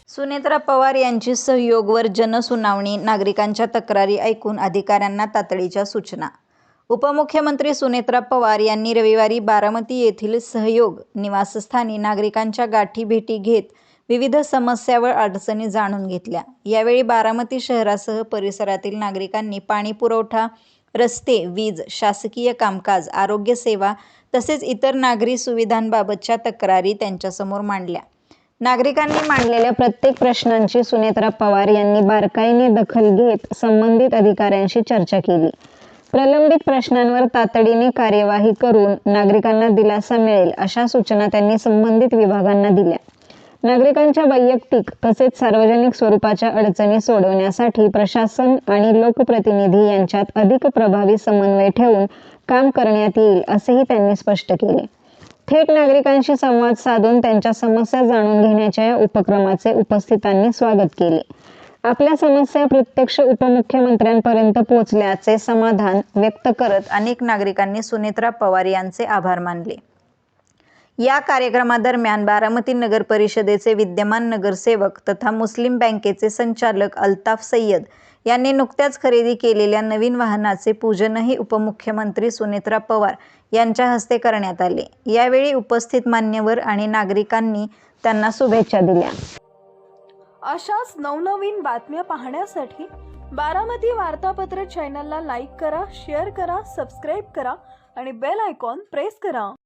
सुनेत्रा पवार यांची सहयोगवर जनसुनावणी, नागरिकांच्या तक्रारी ऐकून अधिकाऱ्यांना तातडीच्या सूचना. उपमुख्यमंत्री सुनेत्रा पवार यांनी रविवारी बारामती येथील सहयोग निवासस्थानी नागरिकांच्या गाठीभेटी घेत विविध समस्या व अडचणी जाणून घेतल्या. यावेळी बारामती शहरासह परिसरातील नागरिकांनी पाणीपुरवठा, रस्ते, वीज, शासकीय कामकाज, आरोग्य सेवा तसेच इतर नागरी सुविधांबाबतच्या तक्रारी त्यांच्यासमोर मांडल्या. नागरिकांनी मांडलेल्या प्रत्येक प्रश्नांची सुनेत्रा पवार यांनी बारकाईने दखल घेत संबंधित अधिकाऱ्यांशी चर्चा केली. प्रलंबित प्रश्नांवर तातडीने कार्यवाही करून नागरिकांना दिलासा मिळेल अशा सूचना त्यांनी संबंधित विभागांना दिल्या. नागरिकांच्या वैयक्तिक तसेच सार्वजनिक स्वरूपाच्या अडचणी सोडवण्यासाठी प्रशासन आणि लोकप्रतिनिधी यांच्यात अधिक प्रभावी समन्वय ठेवून काम करण्यात येईल असेही त्यांनी स्पष्ट केले. थेट नागरिकांशी संवाद साधून त्यांच्या समस्या जाणून घेण्याच्या या उपक्रमाचे उपस्थितांनी स्वागत केले. आपल्या समस्या प्रत्यक्ष उपमुख्यमंत्र्यांपर्यंत पोहोचल्याचे समाधान व्यक्त करत अनेक नागरिकांनी सुनेत्रा पवार यांचे आभार मानले. या कार्यक्रमादरम्यान बारामती नगर परिषदेचे विद्यमान नगरसेवक तथा मुस्लिम बँकेचे संचालक अल्ताफ सय्यद यांनी नुकत्याच खरेदी केलेल्या नवीन वाहनाचे पूजनही उपमुख्यमंत्री सुनेत्रा पवार यांच्या हस्ते करण्यात आले. यावेळी उपस्थित मान्यवर आणि नागरिकांनी त्यांना शुभेच्छा दिल्या. अशाच नवनवीन बातम्या पाहण्यासाठी बारामती वार्तापत्र चॅनलला लाईक करा, शेअर करा, सबस्क्राईब करा आणि बेल आयकॉन प्रेस करा.